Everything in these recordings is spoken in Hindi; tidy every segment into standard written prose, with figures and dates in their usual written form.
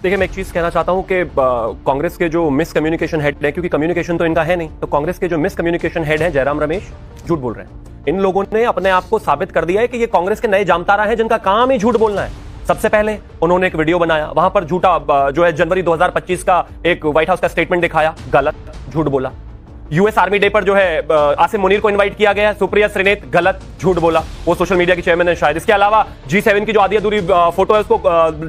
देखिए, मैं एक चीज कहना चाहता हूं कि कांग्रेस के जो मिस कम्युनिकेशन हेड है, क्योंकि कम्युनिकेशन तो इनका है नहीं, तो कांग्रेस के जो मिस कम्युनिकेशन हेड है जयराम रमेश, झूठ बोल रहे हैं। इन लोगों ने अपने आप को साबित कर दिया है कि ये कांग्रेस के नए जामतारा हैं जिनका काम ही झूठ बोलना है। सबसे पहले उन्होंने एक वीडियो बनाया, वहां पर झूठा जो है जनवरी 2025 का एक व्हाइट हाउस का स्टेटमेंट दिखाया, गलत, झूठ बोला। यूएस आर्मी डे पर जो है आसिम मुनीर को इनवाइट किया गया, सुप्रिया श्रीनेत, गलत, झूठ बोला, वो सोशल मीडिया की चेयरमैन है शायद। इसके अलावा G7 की जो आधी अधूरी फोटो है उसको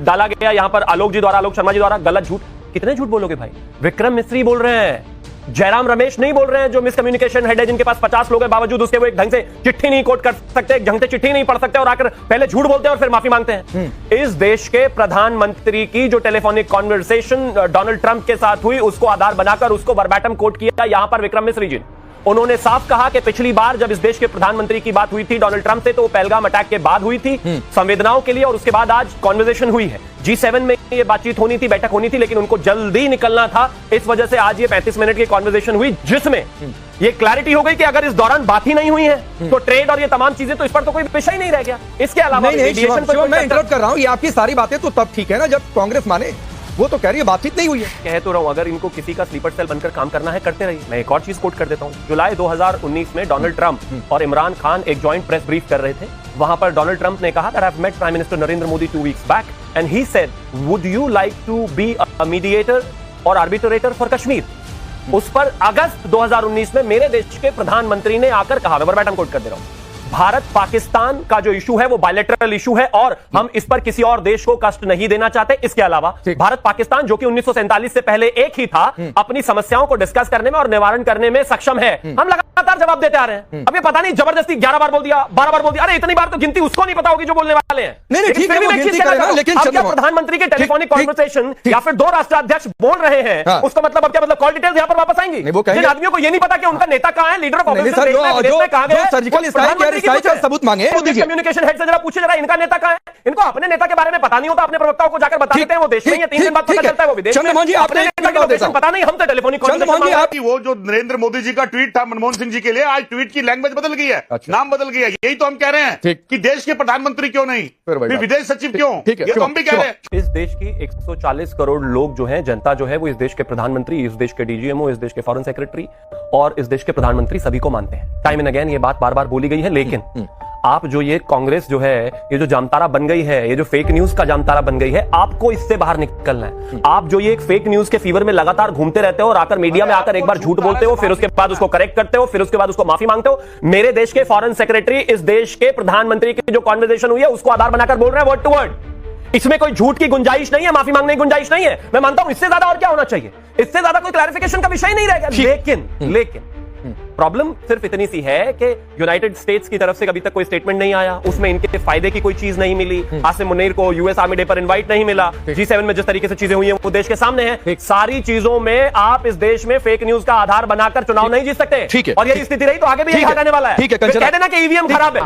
डाला गया यहां पर आलोक शर्मा जी द्वारा, गलत, झूठ। कितने झूठ बोलोगे भाई? विक्रम मिस्री बोल रहे हैं, जयराम रमेश नहीं बोल रहे हैं, जो मिस कम्युनिकेशन हेड है, जिनके पास 50 लोग हैं, बावजूद उसके वो एक ढंग से चिट्ठी नहीं कोट कर सकते, एक ढंग से चिट्ठी नहीं पढ़ सकते और आकर पहले झूठ बोलते हैं और फिर माफी मांगते हैं। इस देश के प्रधानमंत्री की जो टेलीफोनिक कॉन्वर्सेशन डोनाल्ड ट्रंप के साथ हुई, उसको आधार बनाकर उसको वर्बैटम कोट किया यहां पर विक्रम मिस्री जी। उन्होंने साफ कहा कि पिछली बार जब इस देश के प्रधानमंत्री की बात हुई थी डोनाल्ड ट्रंप से, तो वो पहलगाम अटैक के बाद हुई थी, संवेदनाओं के लिए, और उसके बाद आज कॉन्वर्सेशन हुई है। G7 में ये बातचीत होनी थी, बैठक होनी थी, लेकिन उनको जल्दी निकलना था, इस वजह से आज ये 35 मिनट की कॉन्वर्सेशन हुई, जिसमें ये क्लैरिटी हो गई कि अगर इस दौरान बात ही नहीं हुई है तो ट्रेड और ये तमाम चीजें, तो इस पर तो कोई विषय ही नहीं रह गया। इसके अलावा मैं इंटरप्ट कर रहा हूं, ये आपकी सारी बातें तो तब ठीक है ना जब कांग्रेस माने, वो तो कह रही है बातचीत नहीं हुई है। कह तो रहा हूं, अगर इनको किसी का स्लीपर सेल बनकर काम करना है, करते रहिए। मैं एक और चीज कोट कर देता हूं। जुलाई 2019 में डोनाल्ड ट्रंप और इमरान खान एक जॉइंट प्रेस ब्रीफ कर रहे थे। वहां पर डोनाल्ड ट्रंप ने कहा that I've met prime minister Narendra Modi 2 weeks back and he said would you like to be a mediator or arbitrator for Kashmir? उस पर अगस्त 2019 में मेरे देश के प्रधानमंत्री ने आकर कहा, मैं वर्बैटम कोट कर दे रहा हूं, भारत पाकिस्तान का जो इशू है वो बायलैटरल इशू है और हम इस पर किसी और देश को कष्ट नहीं देना चाहते। इसके अलावा भारत पाकिस्तान, जो कि 1947 से पहले एक ही था, अपनी समस्याओं को डिस्कस करने में और निवारण करने में सक्षम है। हम लगातार जवाब देते आ रहे हैं। अब ये पता नहीं जबरदस्ती 11 बार बोल दिया, 12 बार बोल दिया, अरे इतनी बार तो गिनती उसको नहीं पता होगी जो बोलने वाले हैं। लेकिन प्रधानमंत्री के टेलीफोनिक कॉन्वर्सेशन या फिर 2 राष्ट्राध्यक्ष बोल रहे हैं, उसका मतलब अब क्या, मतलब कॉल डिटेल्स यहां पर वापस आएंगी। जिन आदमियों को ये नहीं पता कि उनका नेता कहां है, लीडर ऑफ ऑपोजिशन सबूत मांगे, कम्युनिकेशन हेड से जरा पूछे, जरा इनका नेता कहां है? इनको अपने नेता के बारे में पता नहीं होता, अपने प्रवक्ताओं को जाकर बता देते हैं, वो देश में 3 दिन बाद पता चलता है वो विदेश में। चंद्रमोहन जी, आपने पता नहीं, हम तो टेलीफोनिक कॉन्वर्सेशन, वो जो नरेंद्र मोदी जी का ट्वीट था मनमोहन सिंह जी के लिए, आज ट्वीट की लैंग्वेज बदल गई है, नाम बदल गया। यही तो हम कह रहे हैं कि देश के प्रधानमंत्री क्यों नहीं, फिर विदेश सचिव क्यों, ये तो हम भी कह रहे हैं। इस देश की 140 करोड़ लोग जो हैं, जनता जो है, वो इस देश के प्रधानमंत्री, इस देश के डीजीएमओ, इस देश के फॉरेन सेक्रेटरी और इस देश के प्रधानमंत्री सभी को मानते हैं। टाइम एंड अगेन ये बात बार बार बोली गई है, लेकिन आप जो ये कांग्रेस जो है, ये जो जामतारा बन गई है, ये जो फेक न्यूज का जामतारा बन गई है, आपको इससे बाहर निकलना है। आप जो ये एक फेक न्यूज के फीवर में लगातार घूमते रहते हो और आकर मीडिया में आकर एक बार झूठ बोलते हो, फिर उसके बाद उसको करेक्ट करते हो, फिर उसके बाद उसको माफी मांगते हो। मेरे देश के फॉरेन सेक्रेटरी इस देश के प्रधानमंत्री की जो कॉन्वर्सेशन हुई है उसको आधार बनाकर बोल रहे हैं वर्ड टू वर्ड। इसमें कोई झूठ की गुंजाइश नहीं है, माफी मांगने की गुंजाइश नहीं है। मैं मानता हूं इससे ज्यादा और क्या होना चाहिए, इससे ज्यादा कोई क्लैरिफिकेशन का विषय नहीं रहेगा। लेकिन प्रॉब्लम सिर्फ इतनी सी है कि यूनाइटेड स्टेट्स की तरफ से कभी तक कोई स्टेटमेंट नहीं आया, उसमें इनके फायदे की कोई चीज नहीं मिली। आसिम मुनीर को यूएस आर्मी डे पर इनवाइट नहीं मिला। G7 में जिस तरीके से चीजें हुई हैं वो देश के सामने है। सारी चीजों में आप इस देश में फेक न्यूज का आधार बनाकर चुनाव नहीं जीत सकते, और यही स्थिति रही तो आगे भी यही हाथ आने वाला है। कह देना कि ईवीएम खराब है।